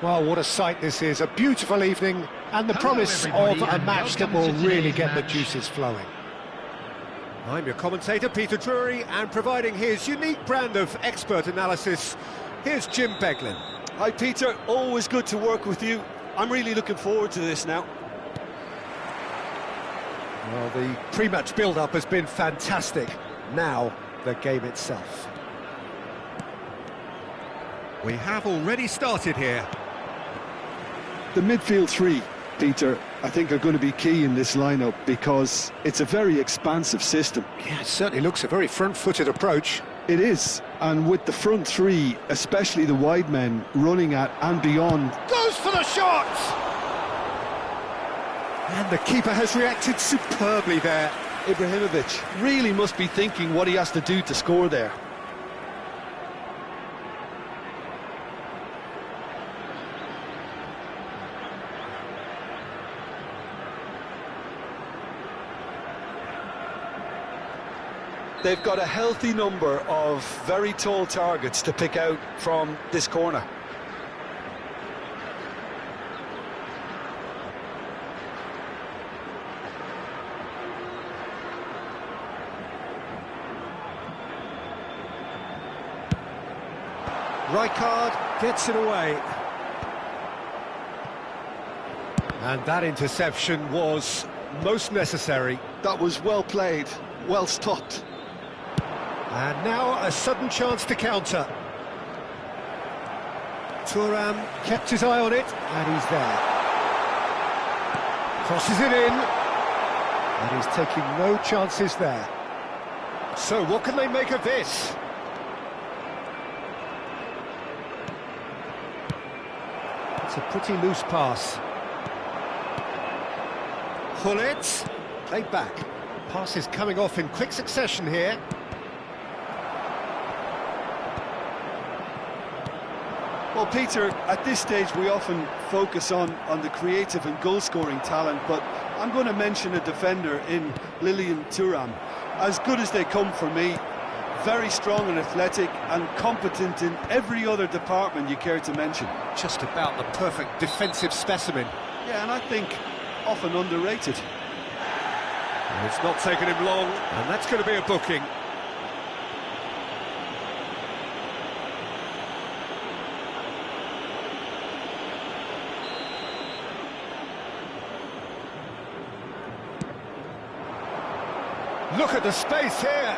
Well, what a sight this is. A beautiful evening and the promise of a match that will really get the juices flowing. I'm your commentator, Peter Drury, and providing his unique brand of expert analysis, here's Jim Beglin. Hi, Peter. Always good to work with you. I'm really looking forward to this now. Well, the pre-match build-up has been fantastic. Now, the game itself. We have already started here. The midfield three, Peter, I think are going to be key in this lineup because it's a very expansive system. Yeah, it certainly looks a very front-footed approach. It is, and with the front three, especially the wide men, running at and beyond. Goes for the shot! And the keeper has reacted superbly there. Ibrahimovic really must be thinking what he has to do to score there. They've got a healthy number of very tall targets to pick out from this corner. Rijkaard gets it away. And that interception was most necessary. That was well played, well stopped. And now a sudden chance to counter. Thuram kept his eye on it, and he's there. Crosses it in, and he's taking no chances there. So what can they make of this? It's a pretty loose pass. Hullet, played back. Pass is coming off in quick succession here. Well, Peter, at this stage we often focus on the creative and goal-scoring talent, but I'm going to mention a defender in Lilian Thuram. As good as they come for me, very strong and athletic and competent in every other department you care to mention. Just about the perfect defensive specimen. Yeah, and I think often underrated. It's not taken him long, and that's going to be a booking. Look at the space here.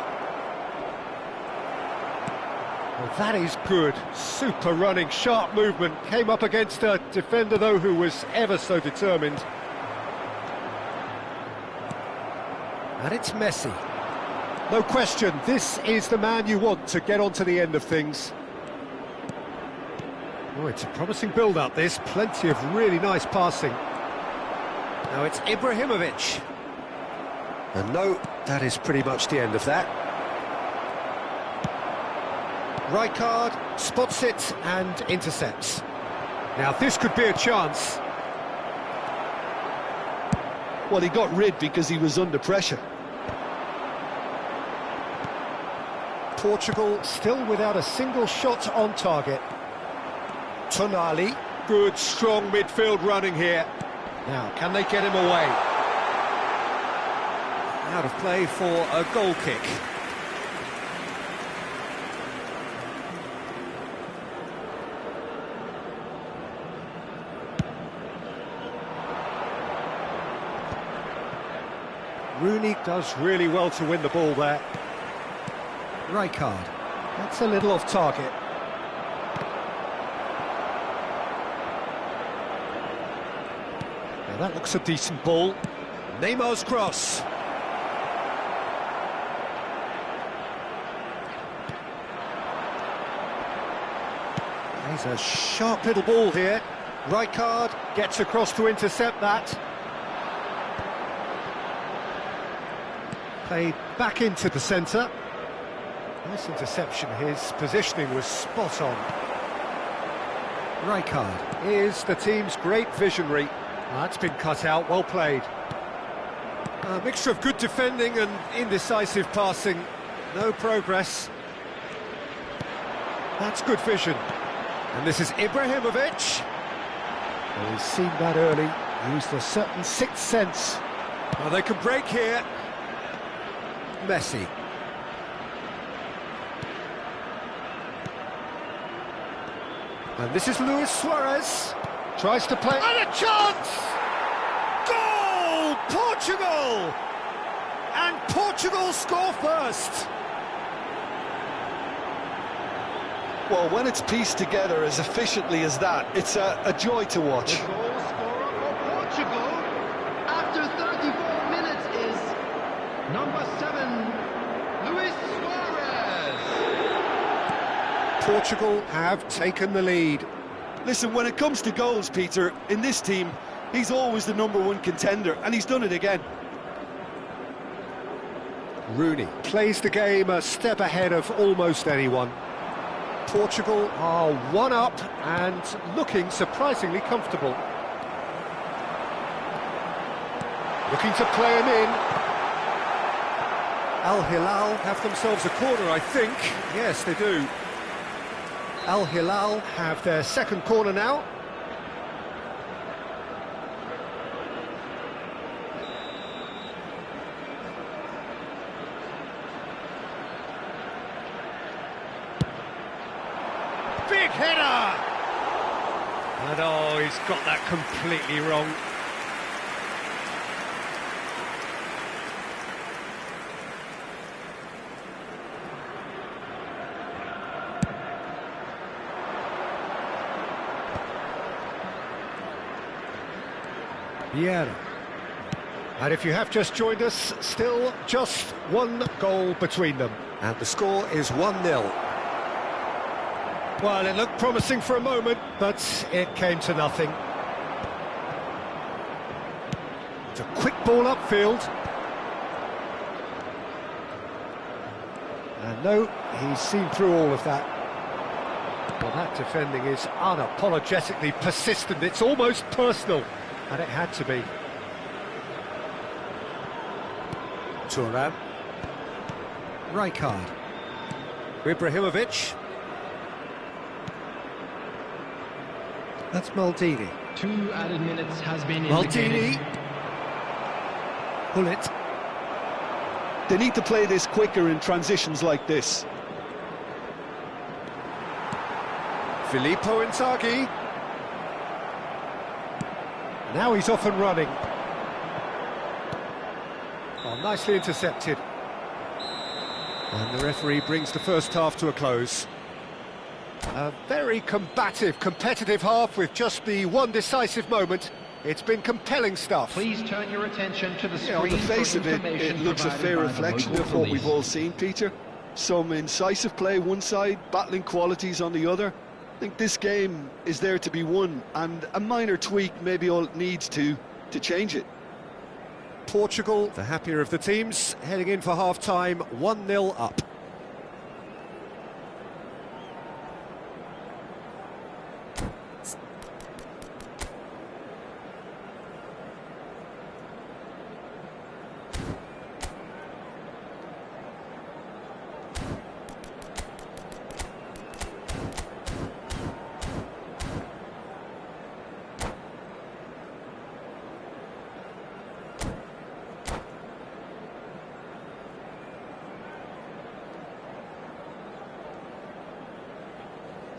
Well, that is good. Super running, sharp movement. Came up against a defender, though, who was ever so determined. And it's Messi. No question, this is the man you want to get onto the end of things. Oh, it's a promising build-up, this. Plenty of really nice passing. Now it's Ibrahimovic. And no, that is pretty much the end of that. Rijkaard spots it and intercepts. Now this could be a chance. Well, he got rid because he was under pressure. Portugal still without a single shot on target. Tonali, good strong midfield running here. Now, can they get him away? Out of play for a goal kick. Rooney does really well to win the ball there. Rijkaard, that's a little off target. Now that looks a decent ball. Neymar's cross. There's a sharp little ball here. Rijkaard gets across to intercept that. Played back into the centre. Nice interception, his positioning was spot on. Rijkaard is the team's great visionary. That's been cut out, well played. A mixture of good defending and indecisive passing. No progress. That's good vision. And this is Ibrahimovic. Well, he's seen that early, used a certain sixth sense. Well, they can break here. Messi. And this is Luis Suarez. Tries to play... And a chance! Goal! Portugal! And Portugal score first. Well, when it's pieced together as efficiently as that, it's a joy to watch. The goal scorer for Portugal after 34 minutes is number 7, Luis Suarez. Portugal have taken the lead. Listen, when it comes to goals, Peter, in this team, he's always the #1 contender, and he's done it again. Rooney plays the game a step ahead of almost anyone. Portugal are 1 up and looking surprisingly comfortable. Looking to play him in. Al Hilal have themselves a corner, I think. Yes, they do. Al Hilal have their second corner now. Big header! And oh, he's got that completely wrong. Vieira. And if you have just joined us, still just 1 goal between them. And the score is 1-0. Well, it looked promising for a moment, but it came to nothing. It's a quick ball upfield. And no, he's seen through all of that. Well, that defending is unapologetically persistent. It's almost personal. And it had to be. Turan. Rijkaard. Ibrahimovic. That's Maldini. 2 added minutes has been Maldini. indicated. Gullit. They need to play this quicker in transitions like this. Filippo Inzaghi. Now he's off and running. Oh, nicely intercepted. And the referee brings the first half to a close. A very combative, competitive half with just the one decisive moment. It's been compelling stuff. Please turn your attention to the screen. On the face of it, it looks a fair reflection of what we've all seen, Peter. Some incisive play one side, battling qualities on the other. I think this game is there to be won, and a minor tweak maybe all it needs to change it. Portugal, the happier of the teams, heading in for half-time, 1-0 up.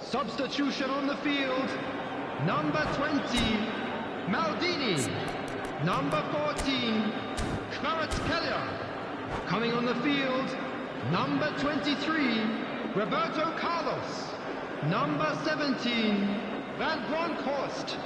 Substitution on the field. Number 20, Maldini. Number 14, Kvaratskhelia. Coming on the field, number 23, Roberto Carlos. Number 17, Van Bronckhorst.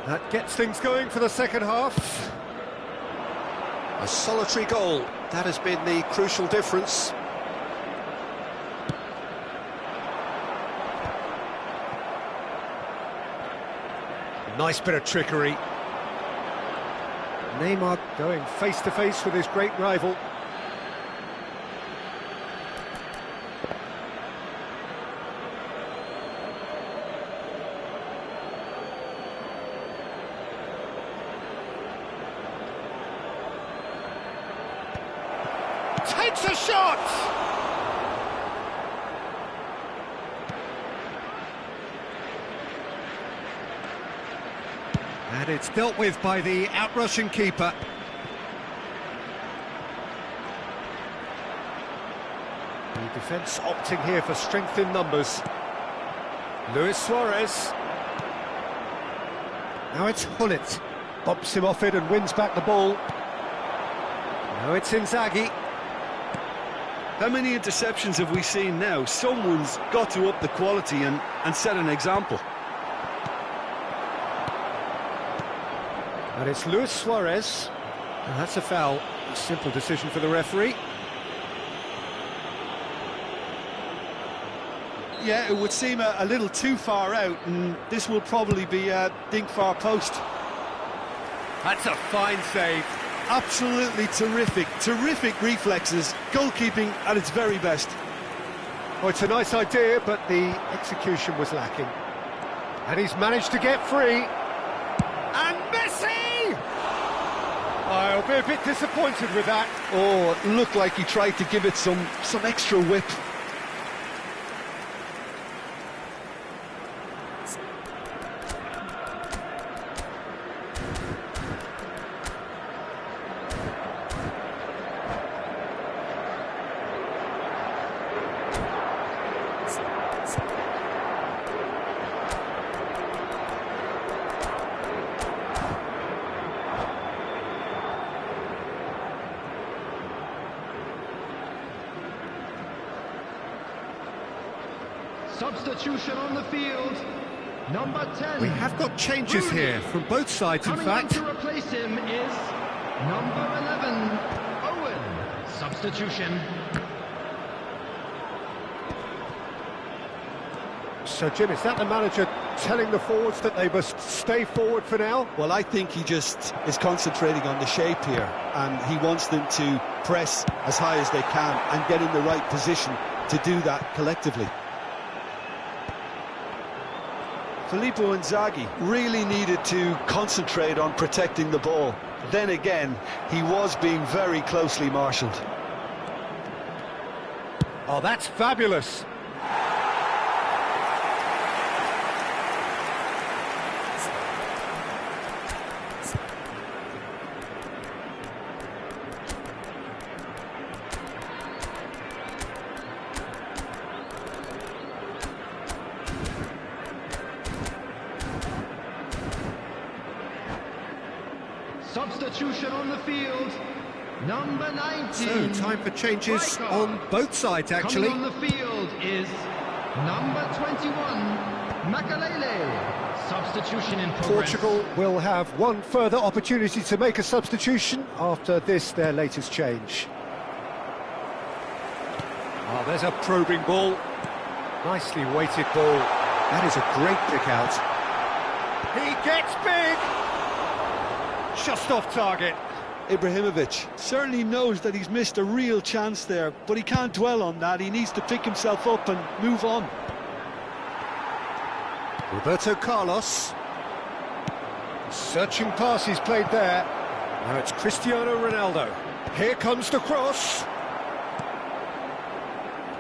That gets things going for the second half. A solitary goal, that has been the crucial difference. Nice bit of trickery. Neymar going face-to-face with his great rival. Takes a shot! And it's dealt with by the out-rushing keeper. The defence opting here for strength in numbers. Luis Suarez. Now it's Hullet. Bumps him off it and wins back the ball. Now it's Inzaghi. How many interceptions have we seen now? Someone's got to up the quality and set an example. And it's Luis Suarez. And that's a foul. A simple decision for the referee. Yeah, it would seem a little too far out, and this will probably be a dink far post. That's a fine save. Absolutely terrific, terrific reflexes, goalkeeping at its very best. Well, it's a nice idea, but the execution was lacking. And he's managed to get free. And Messi! I'll be a bit disappointed with that. Oh, it looked like he tried to give it some extra whip. Substitution on the field, number 10. We have got changes Rooney. here from both sides, in Coming on fact. to replace him is number 11, Owen. Substitution. So, Jim, is that the manager telling the forwards that they must stay forward for now? Well, I think he just is concentrating on the shape here, and he wants them to press as high as they can and get in the right position to do that collectively. Filippo Inzaghi really needed to concentrate on protecting the ball. Then again, he was being very closely marshalled. Oh, that's fabulous. Substitution on the field, number 19. So, time for changes on both sides, actually. Coming on the field is number 21, Makalele. Substitution in progress. Portugal will have one further opportunity to make a substitution after this, their latest change. Oh, there's a probing ball. Nicely weighted ball. That is a great pick out. He gets big! Just off target. Ibrahimovic certainly knows that he's missed a real chance there, but he can't dwell on that. He needs to pick himself up and move on. Roberto Carlos. Searching pass he's played there. Now it's Cristiano Ronaldo. Here comes the cross.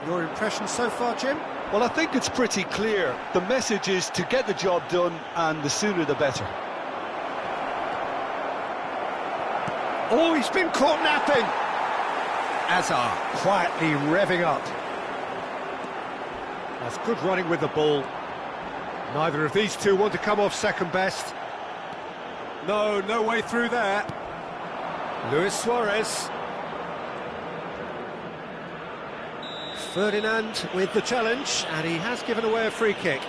Your impression so far, Jim? Well, I think it's pretty clear. The message is to get the job done, and the sooner the better. Oh, he's been caught napping. Hazard quietly revving up. That's good running with the ball. Neither of these two want to come off second best. No way through there. Luis Suarez. Ferdinand with the challenge, and he has given away a free kick.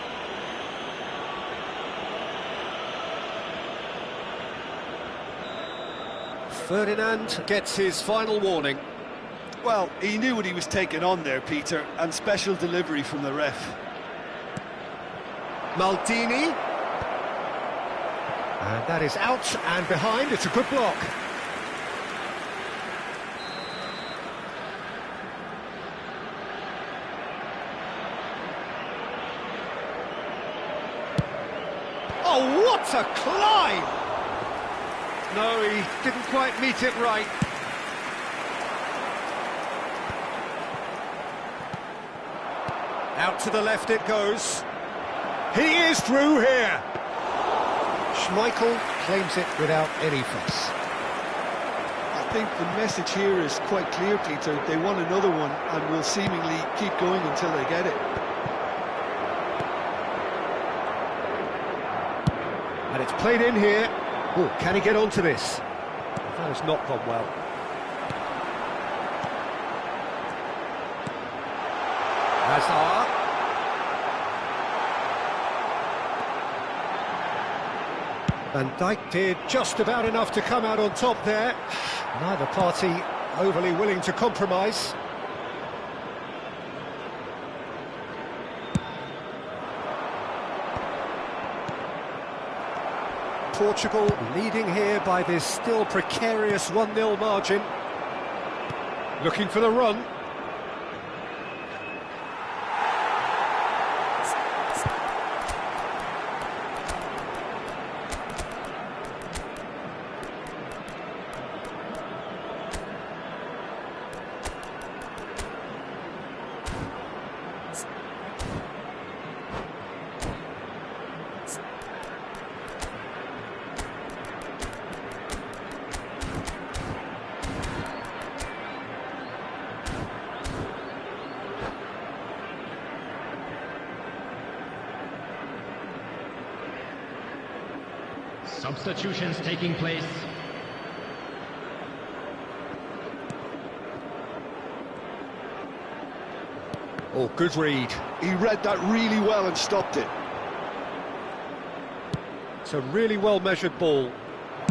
Ferdinand gets his final warning. Well, he knew what he was taking on there, Peter, and special delivery from the ref. Maldini. And that is out and behind. It's a good block. Oh, what a climb! No, he didn't quite meet it right. Out to the left it goes. He is through here. Schmeichel claims it without any fuss. I think the message here is quite clear, Peter. They want another one and will seemingly keep going until they get it. And it's played in here. Oh, can he get onto this? That has not gone well. Hazard. Van Dijk did just about enough to come out on top there. Neither party overly willing to compromise. Portugal leading here by this still precarious 1-0 margin. Looking for the run. Substitutions taking place. Oh, good read. He read that really well and stopped it. It's a really well-measured ball.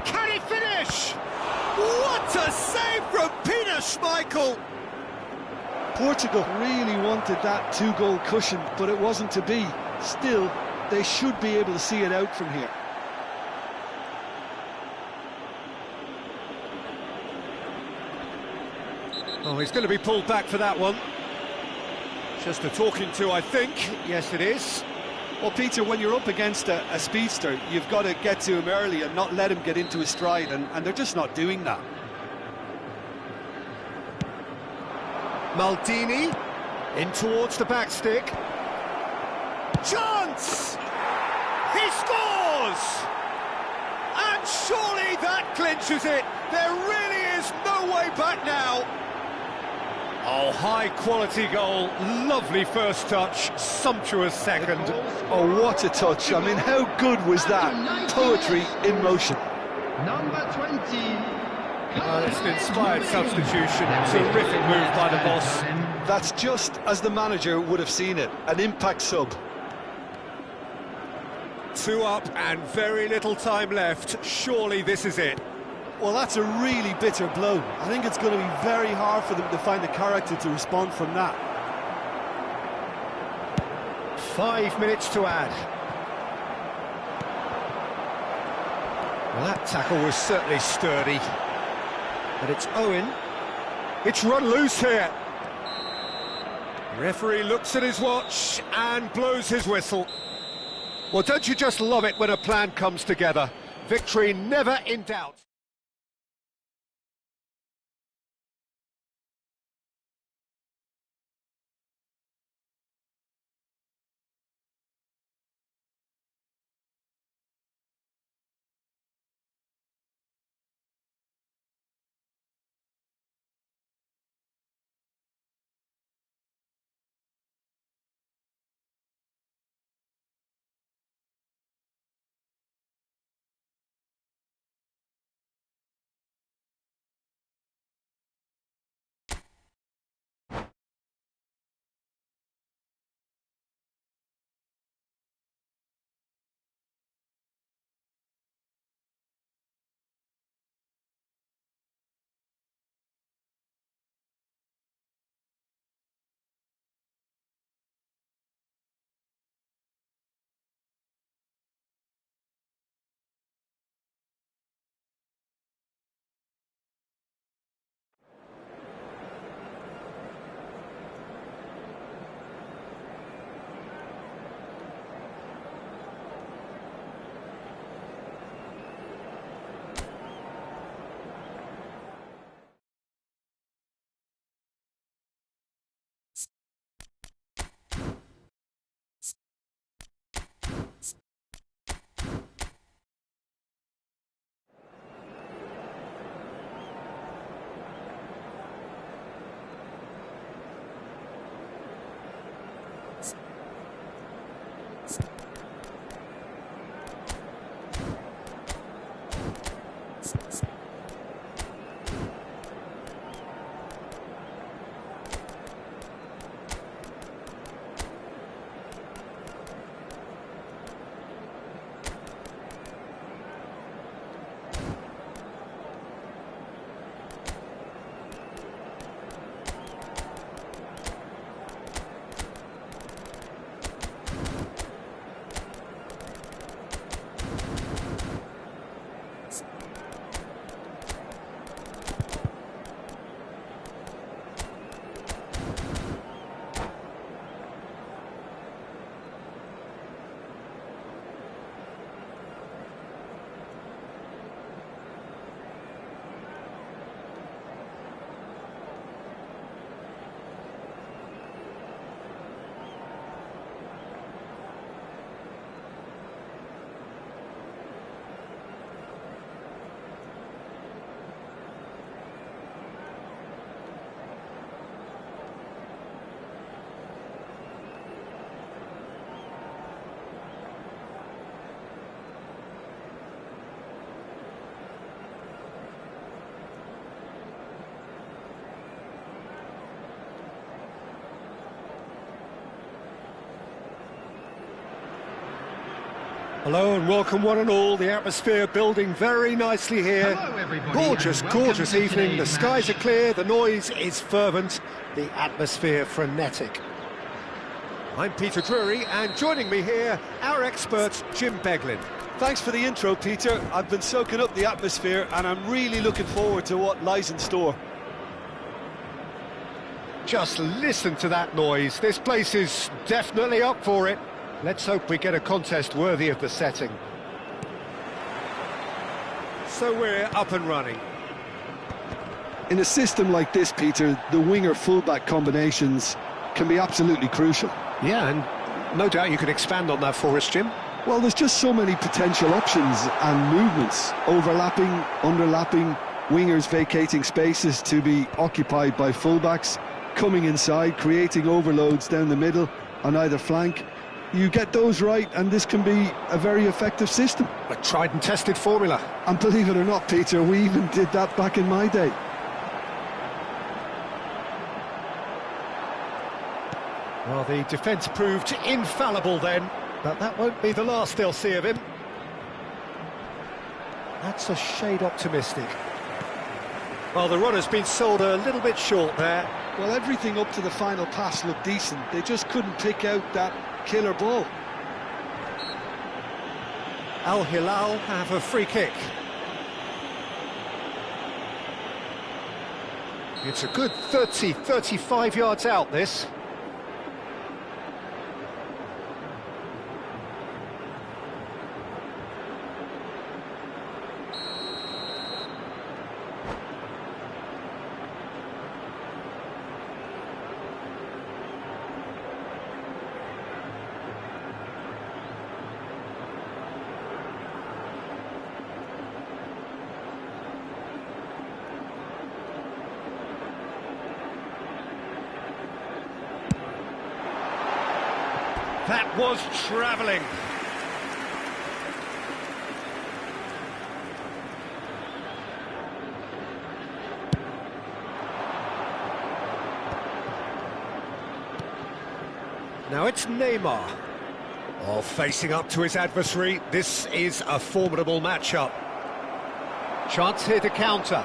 Can he finish? What a save from Peter Schmeichel! Portugal really wanted that two-goal cushion, but it wasn't to be. Still, they should be able to see it out from here. Oh, he's going to be pulled back for that one. Just a talking to, I think. Yes, it is. Well, Peter, when you're up against a speedster, you've got to get to him early and not let him get into his stride, and they're just not doing that. Maldini in towards the back stick. Chance! He scores! And surely that clinches it. There really is no way back now. Oh, high-quality goal. Lovely first touch. Sumptuous second. Oh, what a touch. I mean, how good was that? Poetry in motion. Number 20. Well, it's an inspired substitution. Terrific move by the boss. That's just as the manager would have seen it. An impact sub. 2 up and very little time left. Surely this is it. Well, that's a really bitter blow. I think it's going to be very hard for them to find the character to respond from that. 5 minutes to add. Well, that tackle was certainly sturdy. But it's Owen. It's run loose here. Referee looks at his watch and blows his whistle. Well, don't you just love it when a plan comes together? Victory never in doubt. Hello and welcome one and all. The atmosphere building very nicely here. Hello, everybody, Gorgeous, and welcome gorgeous to evening. The today's skies match. are clear, the noise is fervent, the atmosphere frenetic. I'm Peter Drury, and joining me here, our expert, Jim Beglin. Thanks for the intro, Peter. I've been soaking up the atmosphere and I'm really looking forward to what lies in store. Just listen to that noise. This place is definitely up for it. Let's hope we get a contest worthy of the setting. So we're up and running. In a system like this, Peter, the winger-fullback combinations can be absolutely crucial. Yeah, and no doubt you could expand on that for us, Jim. Well, there's just so many potential options and movements, overlapping, underlapping, wingers vacating spaces to be occupied by fullbacks, coming inside, creating overloads down the middle on either flank. You get those right and this can be a very effective system. A tried and tested formula. And believe it or not, Peter, we even did that back in my day. Well, the defence proved infallible then, but that won't be the last they'll see of him. That's a shade optimistic. Well, the run has been sold a little bit short there. Well, everything up to the final pass looked decent. They just couldn't pick out that killer ball. Al Hilal have a free kick. It's a good 35 yards out, this. That was travelling. Now it's Neymar. Oh, facing up to his adversary, this is a formidable matchup. Chance here to counter.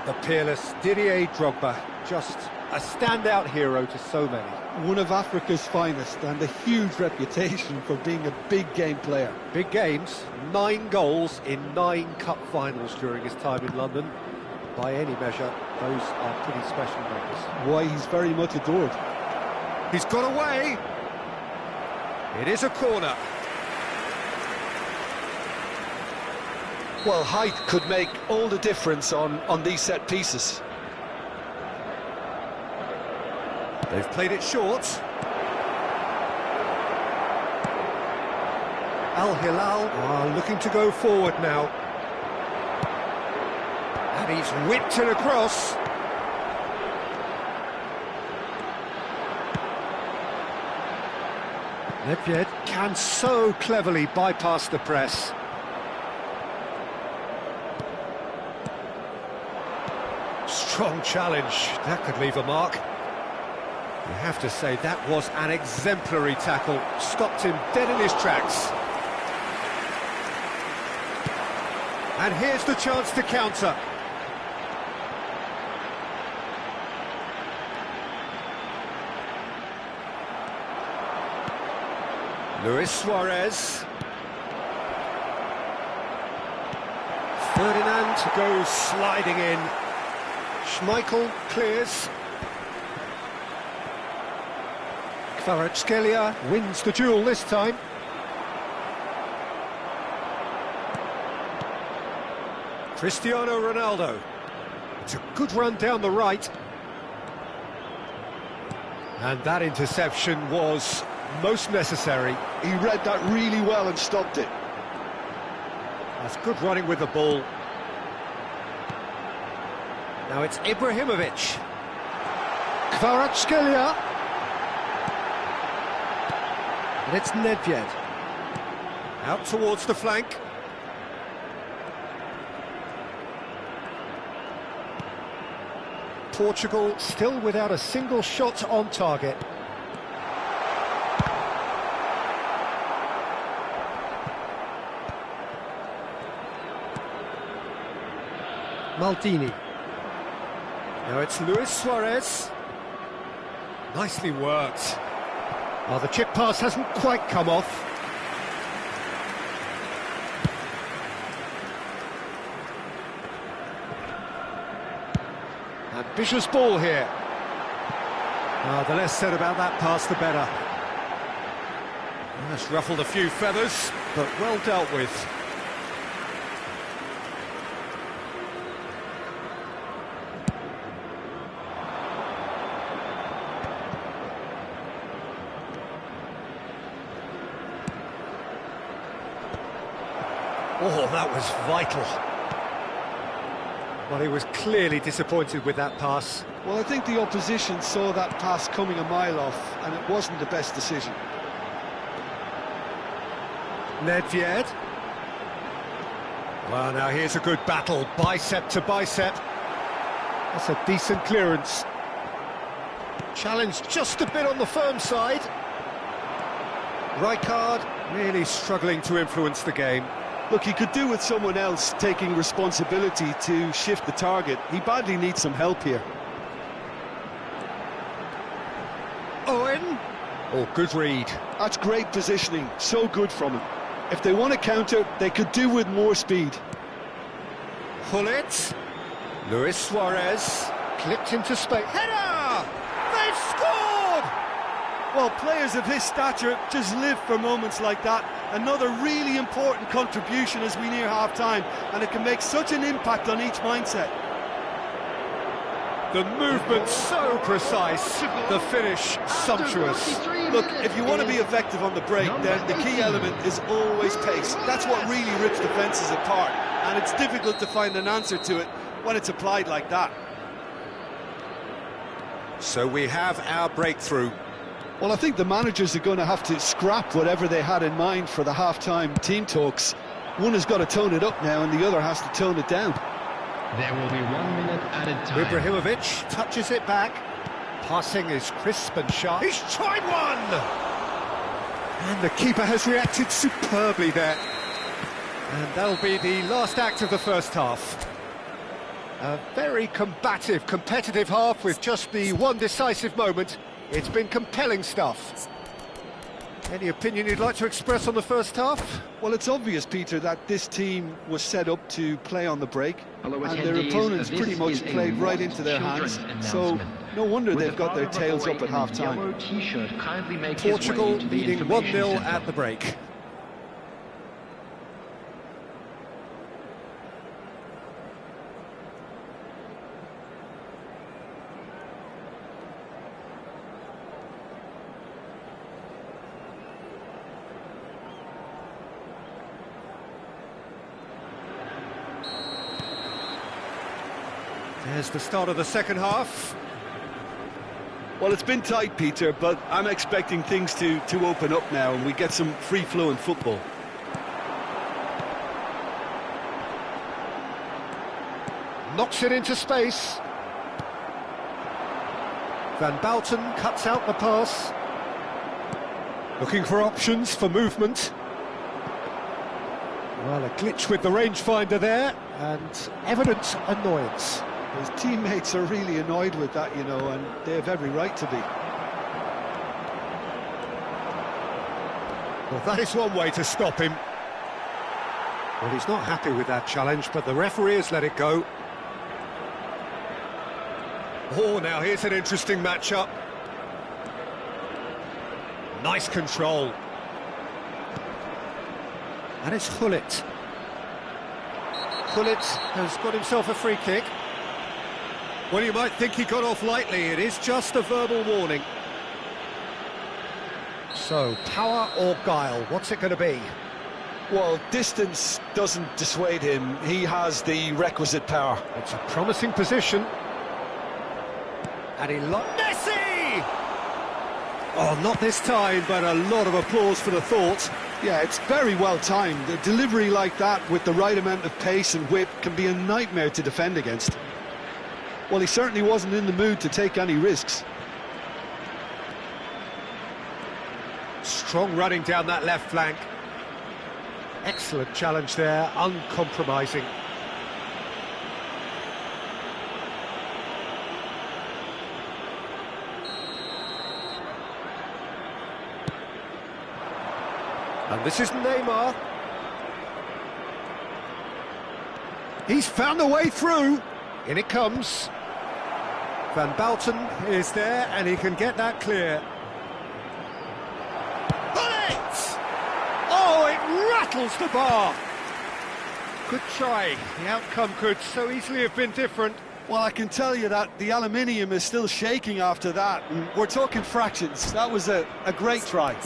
The peerless Didier Drogba, just a standout hero to so many. One of Africa's finest and a huge reputation for being a big game player. Big games, 9 goals in 9 cup finals during his time in London. By any measure, those are pretty special numbers. Why, he's very much adored. He's got away. It is a corner. Well, height could make all the difference on these set pieces. They've played it short. Al Hilal are looking to go forward now. And he's whipped it across. Nedved can so cleverly bypass the press. Strong challenge. That could leave a mark. You have to say that was an exemplary tackle. Stopped him dead in his tracks. And here's the chance to counter. Luis Suarez. Ferdinand goes sliding in. Schmeichel clears. Kvaratskhelia wins the duel this time. Cristiano Ronaldo. It's a good run down the right. And that interception was most necessary. He read that really well and stopped it. That's good running with the ball. Now it's Ibrahimovic. Kvaratskhelia. And it's Nedved. Out towards the flank. Portugal still without a single shot on target. Maldini. Now it's Luis Suarez. Nicely worked. Oh, the chip pass hasn't quite come off. Ambitious ball here. Oh, the less said about that pass, the better. That's ruffled a few feathers, but well dealt with. Oh, that was vital. Well, he was clearly disappointed with that pass. Well, I think the opposition saw that pass coming a mile off, and it wasn't the best decision. Nedved. Well, now here's a good battle, bicep to bicep. That's a decent clearance. Challenge just a bit on the firm side. Rijkaard really struggling to influence the game. Look, he could do with someone else taking responsibility to shift the target. He badly needs some help here. Owen. Oh, good read. That's great positioning, so good from him. If they want to counter, they could do with more speed. Gullit. Luis Suarez. Clipped into space. Header! They've scored! Well, players of his stature just live for moments like that. Another really important contribution as we near half-time, and it can make such an impact on each mindset. The movement so precise, the finish sumptuous. Look, if you want to be effective on the break, then the key element is always pace. That's what really rips defences apart, and it's difficult to find an answer to it when it's applied like that. So we have our breakthrough. Well, I think the managers are going to have to scrap whatever they had in mind for the half-time team talks. One has got to tone it up now, and the other has to tone it down. There will be 1 minute added time. Ibrahimovic touches it back. Passing is crisp and sharp. He's tried one! And the keeper has reacted superbly there. And that'll be the last act of the first half. A very combative, competitive half with just the one decisive moment. It's been compelling stuff. Any opinion you'd like to express on the first half? Well, it's obvious, Peter, that this team was set up to play on the break, Hello, and their opponents pretty much played right into their hands, so no wonder they've got their tails up at half-time. Portugal leading 1-0 at the break. There's the start of the second half. Well, it's been tight, Peter, but I'm expecting things to open up now and we get some free-flowing football. Knocks it into space. Van Bouten cuts out the pass. Looking for options for movement. Well, a glitch with the rangefinder there, and evident annoyance. His teammates are really annoyed with that, you know, and they have every right to be. Well, that is one way to stop him. Well, he's not happy with that challenge, but the referee has let it go. Oh, now here's an interesting matchup. Nice control. And it's Gullit. Gullit has got himself a free kick. Well, you might think he got off lightly. It is just a verbal warning. So, power or guile, what's it going to be? Well, distance doesn't dissuade him. He has the requisite power. It's a promising position. And he Messi! Oh, not this time, but a lot of applause for the thought. Yeah, it's very well timed. A delivery like that with the right amount of pace and whip can be a nightmare to defend against. Well, he certainly wasn't in the mood to take any risks. Strong running down that left flank. Excellent challenge there, uncompromising. And this is Neymar. He's found a way through. In it comes. Van Bouten is there, and he can get that clear. Bullet! Oh, it rattles the bar. Good try. The outcome could so easily have been different. Well, I can tell you that the aluminium is still shaking after that. And we're talking fractions. That was a great try.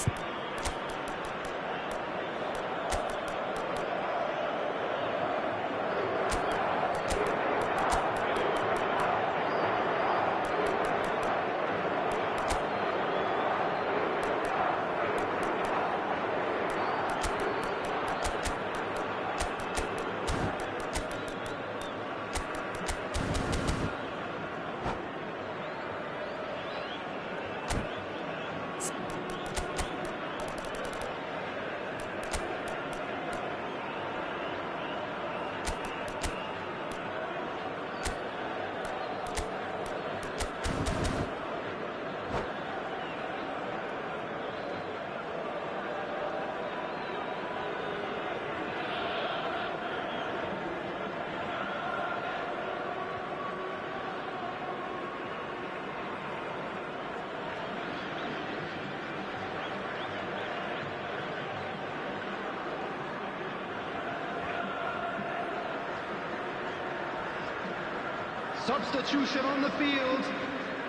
Substitution on the field.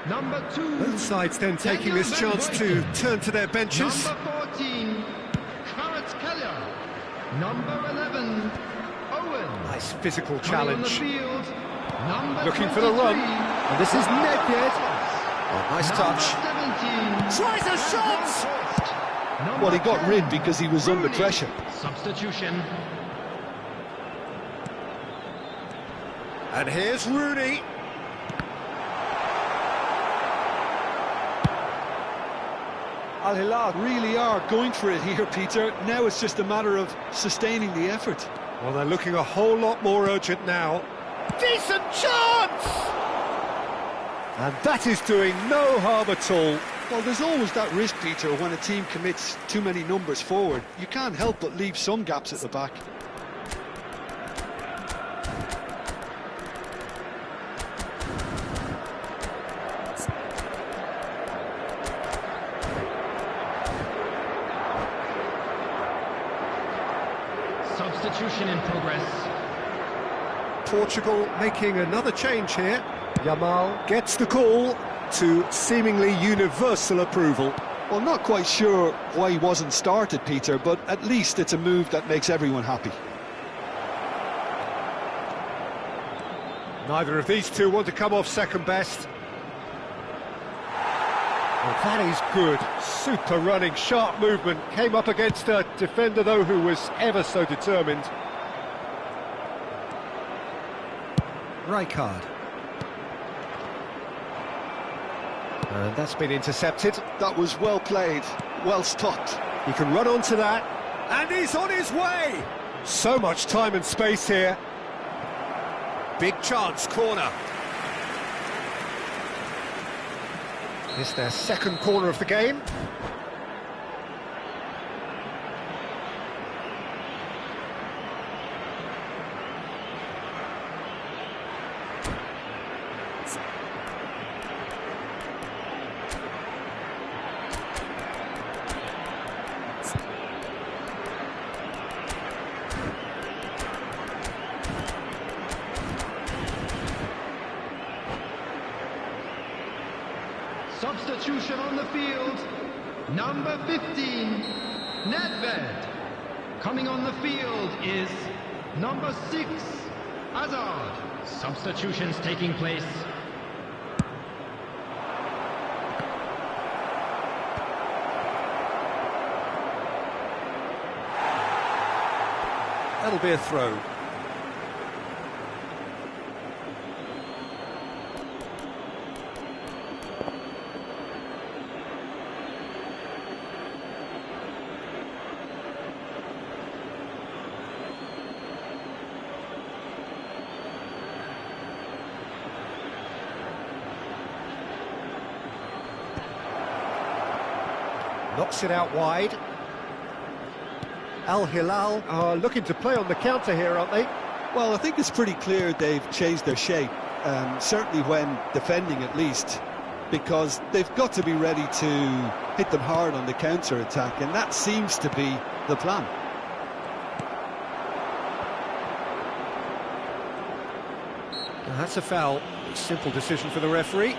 Number 2. Both sides then taking this chance to turn to their benches. Number 14, Keller. Number 11, Owen. Nice physical Coming on the challenge. field. Number Looking for the run. 23, And this is Nedved. Oh, nice touch. 17, Tries a shot! Number Well, he got 10, rid because he was under Rooney. pressure. Substitution. And here's Rooney. Al Hilal really are going for it here, Peter. Now it's just a matter of sustaining the effort. Well, they're looking a whole lot more urgent now. Decent chance! And that is doing no harm at all. Well, there's always that risk, Peter, when a team commits too many numbers forward. You can't help but leave some gaps at the back. Substitution in progress. Portugal making another change here. Yamal gets the call to seemingly universal approval. Well, not quite sure why he wasn't started, Peter, but at least it's a move that makes everyone happy. Neither of these two want to come off second best. Well, that is good. Super running, sharp movement. Came up against a defender, though, who was ever so determined. Rijkaard. And that's been intercepted. That was well played, well stopped. He can run onto that. And he's on his way! So much time and space here. Big chance, corner. It's their second corner of the game. Substitution on the field. Number 15, Nedved. Coming on the field is number 6, Hazard. Substitutions taking place. That'll be a throw. Knocks it out wide. Al Hilal are looking to play on the counter here, aren't they? Well, I think it's pretty clear they've changed their shape, certainly when defending at least, because they've got to be ready to hit them hard on the counter-attack, and that seems to be the plan. Now, that's a foul. Simple decision for the referee.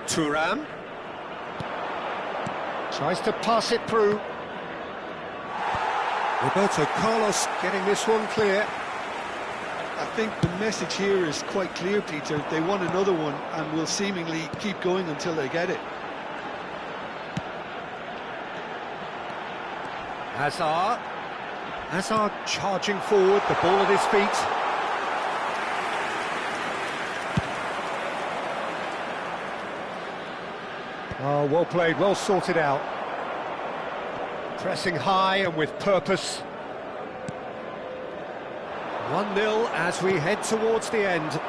Thuram tries to pass it through. Roberto Carlos getting this one clear. I think the message here is quite clear, Peter. They want another one and will seemingly keep going until they get it. Hazard charging forward, the ball at his feet. Oh, well played, well sorted out. Pressing high and with purpose. 1-0 as we head towards the end.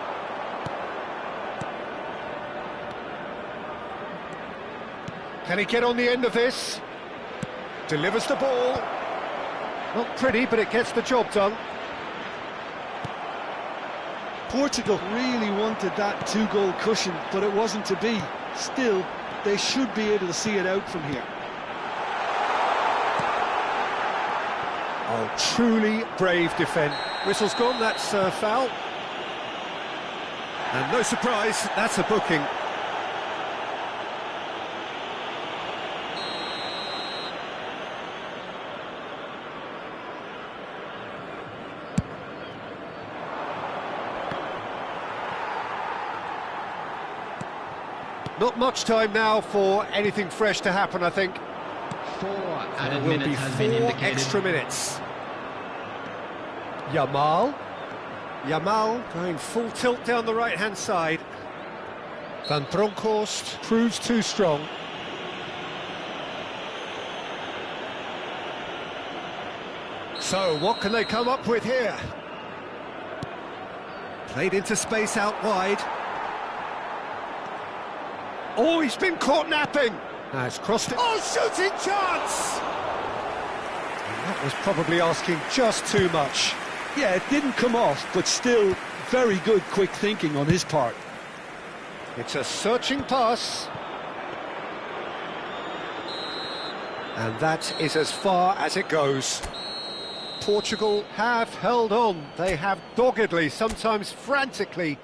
Can he get on the end of this? Delivers the ball. Not pretty, but it gets the job done. Portugal really wanted that two-goal cushion, but it wasn't to be. Still, they should be able to see it out from here. Oh, truly brave defend. Whistle's gone, that's a foul. And no surprise, that's a booking. Not much time now for anything fresh to happen, I think. 4 added There will minutes be has been 4 indicated. extra minutes. Yamal going full tilt down the right-hand side. Van Bronckhorst proves too strong. So, what can they come up with here? Played into space out wide. Oh, he's been caught napping. Now it's crossed it. Oh, shooting chance! And that was probably asking just too much. Yeah, it didn't come off, but still very good quick thinking on his part. It's a searching pass. And that is as far as it goes. Portugal have held on. They have doggedly, sometimes frantically,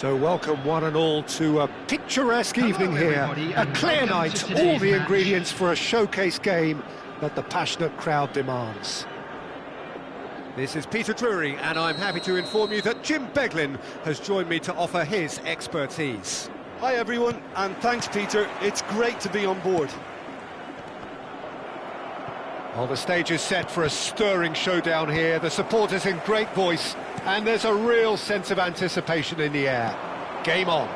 So welcome one and all to a picturesque evening here. A clear night, all the ingredients for a showcase game that the passionate crowd demands. This is Peter Drury, and I'm happy to inform you that Jim Beglin has joined me to offer his expertise. Hi everyone, and thanks Peter, it's great to be on board. Well, the stage is set for a stirring showdown here, the supporters in great voice, and there's a real sense of anticipation in the air. Game on.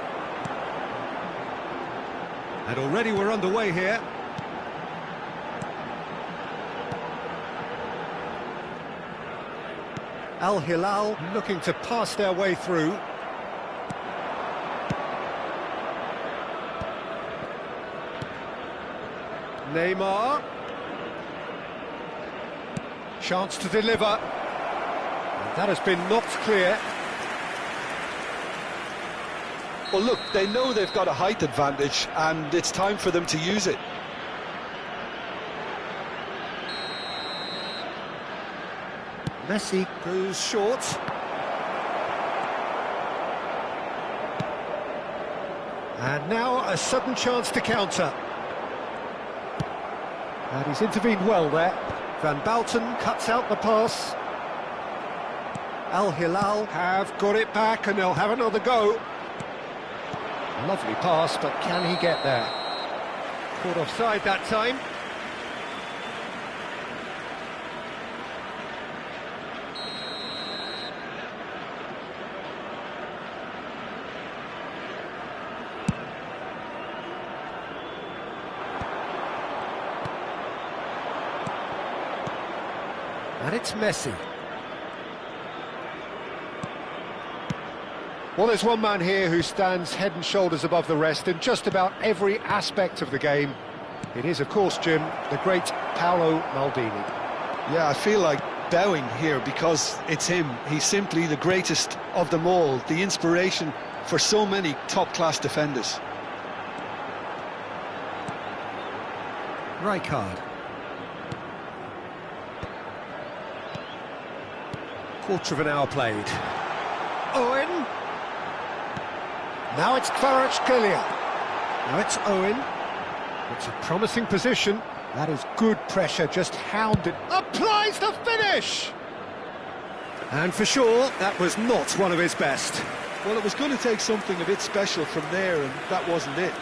And already we're underway here. Al Hilal looking to pass their way through. Neymar. Chance to deliver. And that has been knocked clear. Well look, they know they've got a height advantage and it's time for them to use it. Messi goes short. And now a sudden chance to counter. And he's intervened well there. Van Bouten cuts out the pass. Al Hilal have got it back and they'll have another go. Lovely pass, but can he get there? Caught offside that time. And it's Messi. Well, there's one man here who stands head and shoulders above the rest in just about every aspect of the game. It is, of course, Jim, the great Paolo Maldini. Yeah, I feel like bowing here because it's him. He's simply the greatest of them all, the inspiration for so many top-class defenders. Rijkaard. Quarter of an hour played. Owen. Now it's Kvaratskhelia. Now it's Owen. It's a promising position. That is good pressure, just hounded. Applies the finish! And for sure, that was not one of his best. Well, it was going to take something a bit special from there, and that wasn't it.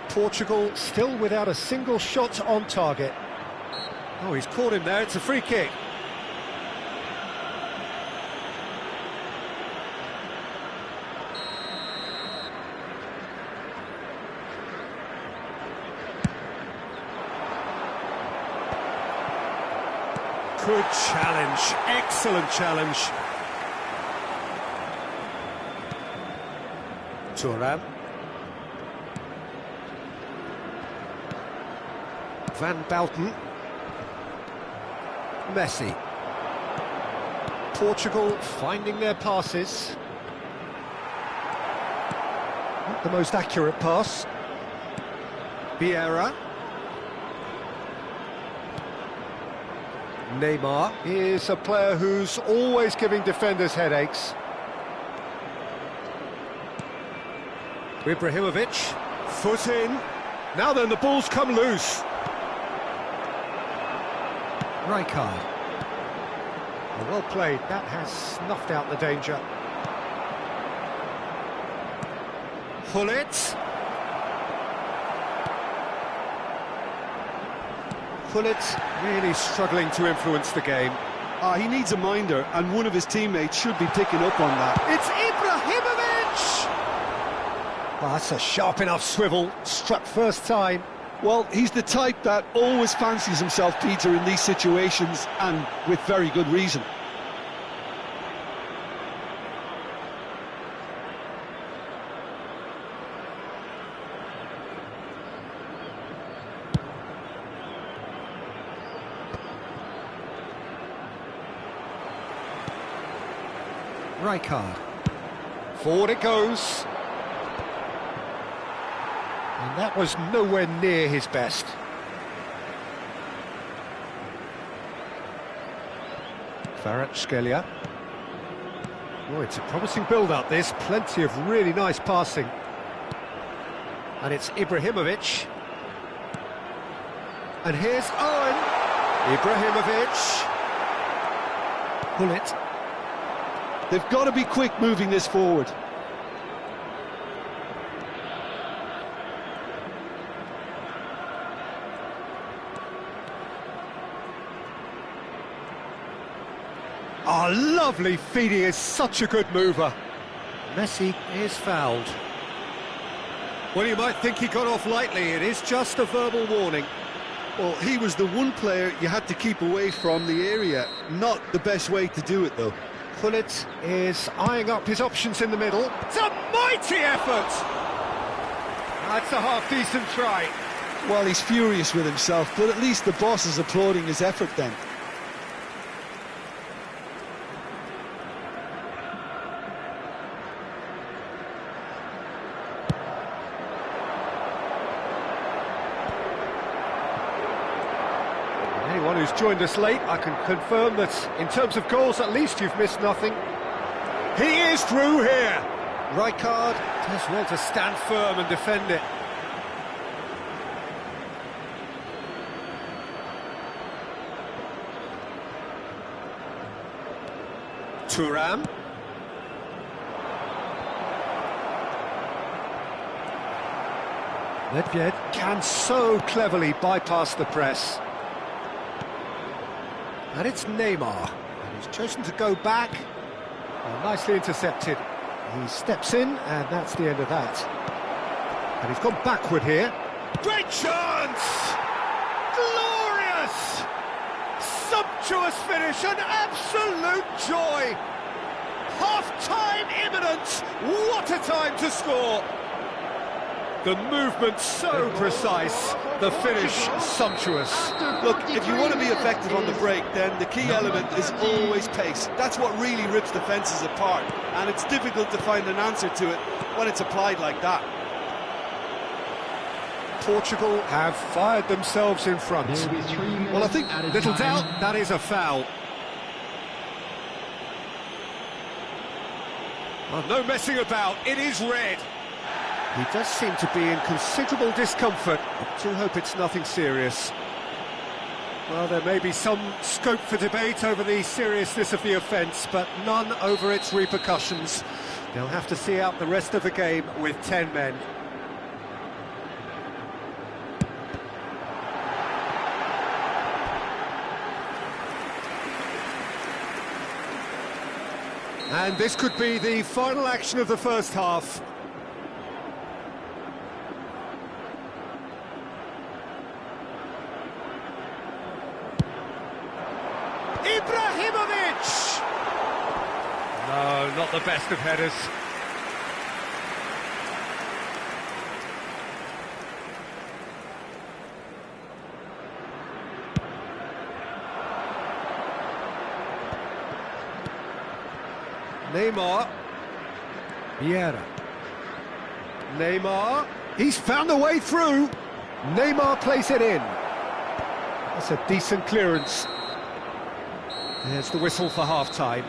Portugal still without a single shot on target. Oh, he's caught him there, it's a free kick. Good challenge, excellent challenge. Thuram. Van Bouten. Messi. Portugal finding their passes. Not the most accurate pass. Vieira. Neymar is a player who's always giving defenders headaches. Ibrahimovic, foot in. Now then, the ball's come loose. Rijkaard. Well played, that has snuffed out the danger. Gullit. Gullit really struggling to influence the game. He needs a minder, and one of his teammates should be picking up on that. It's Ibrahimovic! Oh, that's a sharp enough swivel, struck first time. Well, he's the type that always fancies himself, Peter, in these situations, and with very good reason. Rijkaard. Forward it goes. And that was nowhere near his best. Kvaratskhelia. Oh, it's a promising build-up, this. Plenty of really nice passing. And it's Ibrahimovic. And here's Owen. Ibrahimovic. Bullet. They've got to be quick moving this forward. Oh, lovely feed. He is such a good mover. Messi is fouled. Well, you might think he got off lightly. It is just a verbal warning. Well, he was the one player you had to keep away from the area. Not the best way to do it, though. Gullit is eyeing up his options in the middle. It's a mighty effort! That's a half-decent try. Well, he's furious with himself, but at least the boss is applauding his effort then. Anyone who's joined us late, I can confirm that in terms of goals, at least you've missed nothing. He is through here. Rijkaard does well to stand firm and defend it. Thuram. Nedved can so cleverly bypass the press. And it's Neymar, and he's chosen to go back. Well, nicely intercepted. He steps in, and that's the end of that. And he's gone backward here. Great chance! Glorious! Sumptuous finish, an absolute joy! Half-time imminent! What a time to score! The movement so precise, the finish sumptuous. Look, if you want to be effective on the break, then the key element is always pace. That's what really rips defences apart, and it's difficult to find an answer to it when it's applied like that. Portugal have fired themselves in front. Well, I think, little doubt, that is a foul. Well, no messing about, it is red. He does seem to be in considerable discomfort. I do hope it's nothing serious. Well, there may be some scope for debate over the seriousness of the offence, but none over its repercussions. They'll have to see out the rest of the game with 10 men. And this could be the final action of the first half. Ibrahimovic! No, not the best of headers. Neymar. Vieira. Neymar. He's found a way through. Neymar plays it in. That's a decent clearance. There's the whistle for half-time.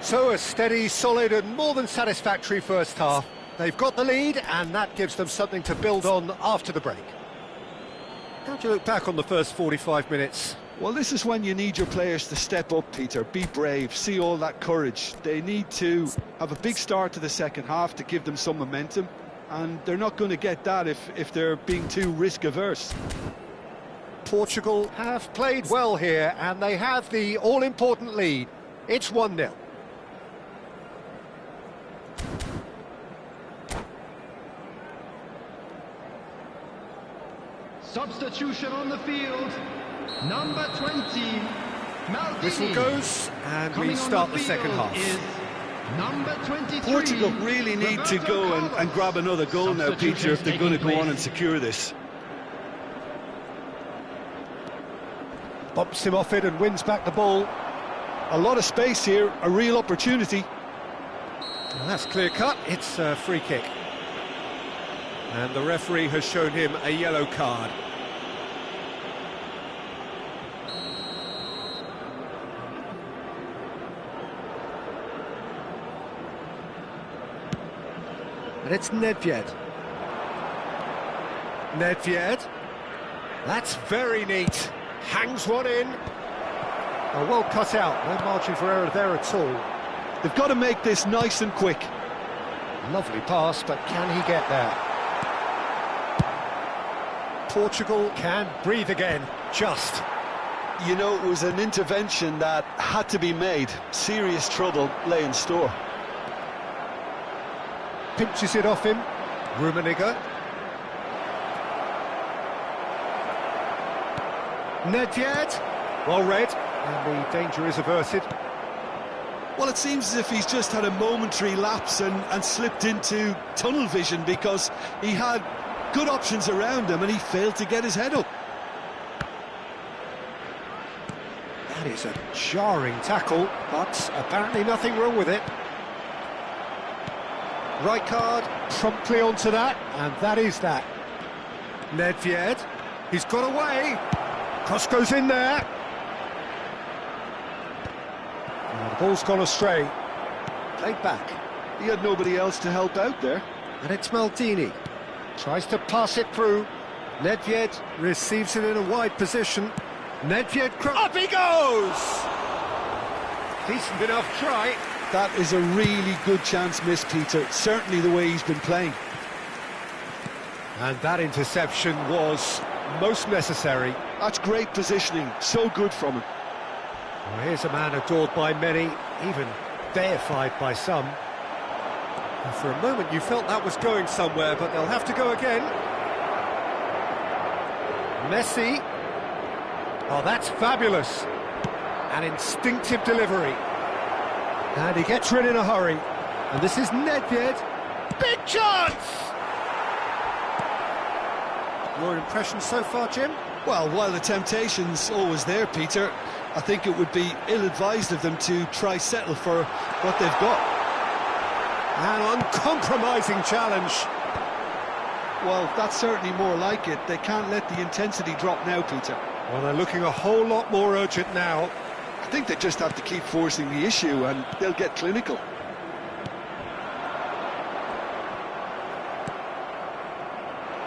So a steady, solid and more than satisfactory first half. They've got the lead and that gives them something to build on after the break. How do you look back on the first 45 minutes? Well, this is when you need your players to step up, Peter. Be brave, see all that courage. They need to have a big start to the second half to give them some momentum, and they're not going to get that if they're being too risk-averse. Portugal have played well here, and they have the all-important lead. It's 1-0. Substitution on the field. Number 20, Maldini. Whistle goes, and we start the second half. Number 23. Portugal really need to go and grab another goal now, Peter, if they're going to go on and secure this. Bumps him off it and wins back the ball. A lot of space here, a real opportunity. Well, that's clear-cut, it's a free kick. And the referee has shown him a yellow card. And it's Nedved. Nedved. That's very neat. Hangs one in. Oh, well cut out. No margin for error there at all. They've got to make this nice and quick. Lovely pass, but can he get there? Portugal can breathe again. Just. You know, it was an intervention that had to be made. Serious trouble lay in store. Pinches it off him. Rummenigge. Nedved. Well read. And the danger is averted. Well, it seems as if he's just had a momentary lapse and slipped into tunnel vision, because he had good options around him and he failed to get his head up. That is a jarring tackle, but apparently nothing wrong with it. Rijkaard promptly onto that, and that is that. Nedved, he's got away. Cross goes in there. The ball's gone astray. Played back. He had nobody else to help out there. And it's Maldini. Tries to pass it through. Nedved receives it in a wide position. Nedved, up he goes! Decent enough try. That is a really good chance missed, Peter. Certainly the way he's been playing. And that interception was most necessary. That's great positioning. So good from him. Well, here's a man adored by many, even deified by some. And for a moment you felt that was going somewhere, but they'll have to go again. Messi. Oh, that's fabulous. An instinctive delivery. And he gets rid in a hurry. And this is Nedved. Big chance! Your impression so far, Jim? Well, while the temptation's always there, Peter, I think it would be ill-advised of them to try settle for what they've got. An uncompromising challenge. Well, that's certainly more like it. They can't let the intensity drop now, Peter. Well, they're looking a whole lot more urgent now. I think they just have to keep forcing the issue and they'll get clinical.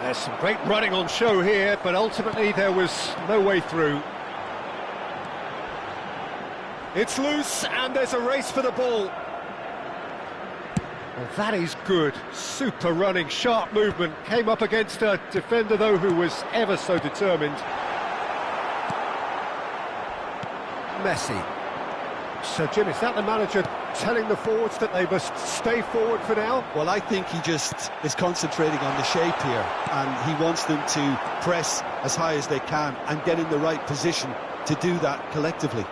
There's some great running on show here, but ultimately there was no way through. It's loose, and there's a race for the ball. Well, that is good. Super running, sharp movement. Came up against a defender, though, who was ever so determined. Messi. So, Jim, is that the manager telling the forwards that they must stay forward for now? Well, I think he just is concentrating on the shape here, and he wants them to press as high as they can and get in the right position to do that collectively.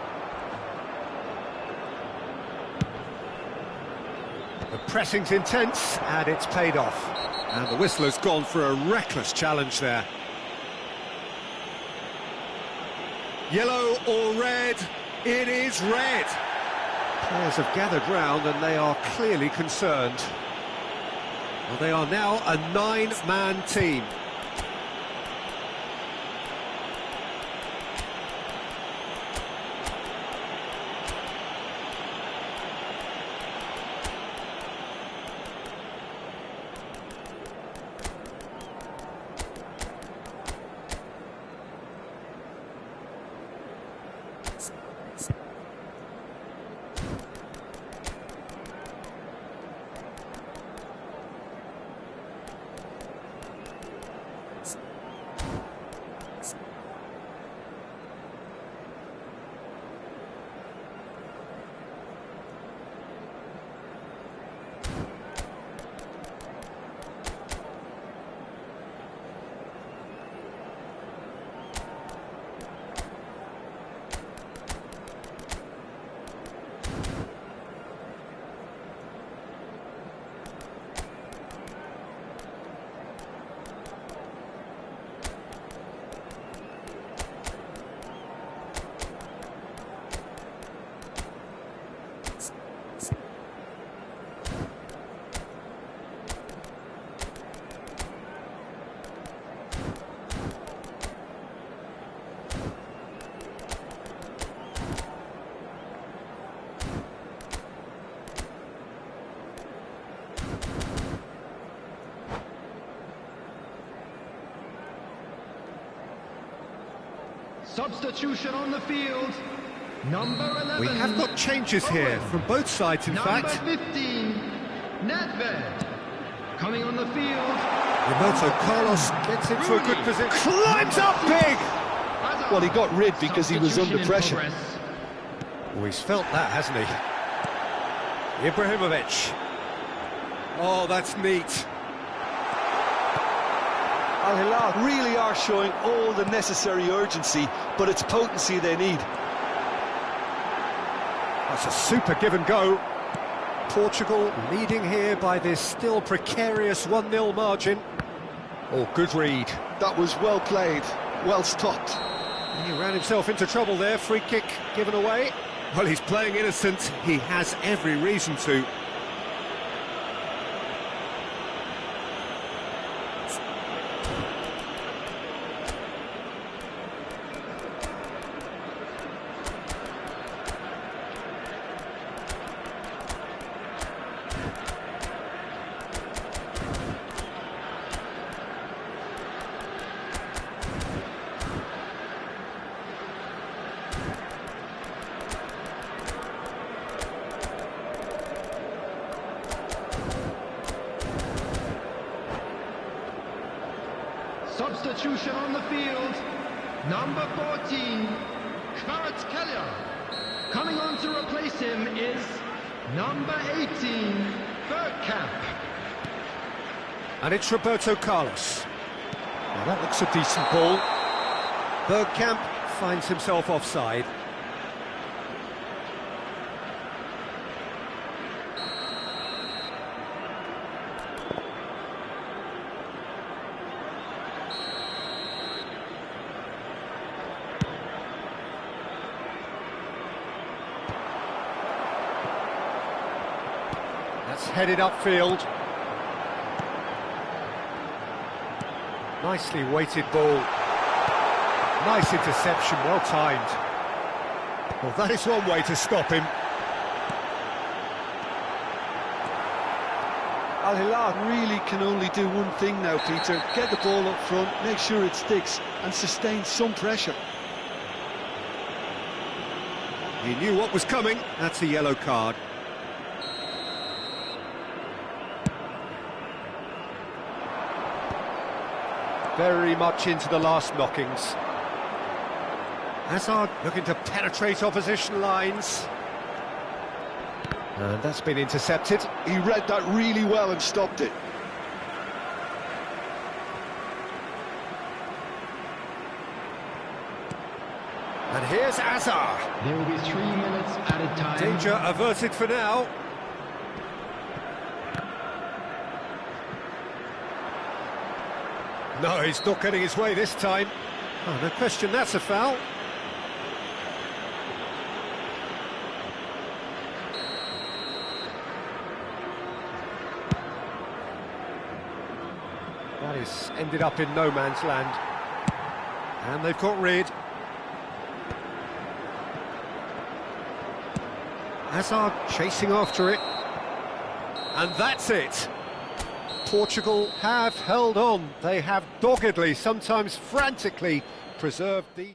The pressing's intense, and it's paid off. And the whistler's gone for a reckless challenge there. Yellow or red? It is red. Players have gathered round and they are clearly concerned. Well, they are now a 9-man team. Substitution on the field. Number 11. We have got changes here from both sides, in fact. Number 15, Nedved. Coming on the field. Roberto Carlos gets into a good position. Climbs up big! Well, he got rid because he was under pressure. Oh, he's felt that, hasn't he? Ibrahimovic. Oh, that's neat. Al Hilal really are showing all the necessary urgency, but it's potency they need. That's a super give and go. Portugal leading here by this still precarious 1-0 margin. Oh, good read. That was well played, well stopped. He ran himself into trouble there, free kick given away. Well, he's playing innocent, he has every reason to. Substitution on the field. Number 14, Kvaratskhelia. Coming on to replace him is number 18, Bergkamp. And it's Roberto Carlos. Now that looks a decent ball. Bergkamp finds himself offside. That's headed upfield. Nicely weighted ball. Nice interception, well timed. Well, that is one way to stop him. Al Hilal really can only do one thing now, Peter. Get the ball up front, make sure it sticks, and sustain some pressure. He knew what was coming. That's a yellow card. Very much into the last knockings. Hazard looking to penetrate opposition lines. And that's been intercepted. He read that really well and stopped it. And here's Hazard. There will be 3 minutes added time. Danger averted for now. No, he's not getting his way this time. Oh, no question, that's a foul. That is ended up in no man's land. And they've got rid. Hazard chasing after it. And that's it. Portugal have held on. They have doggedly, sometimes frantically, preserved the...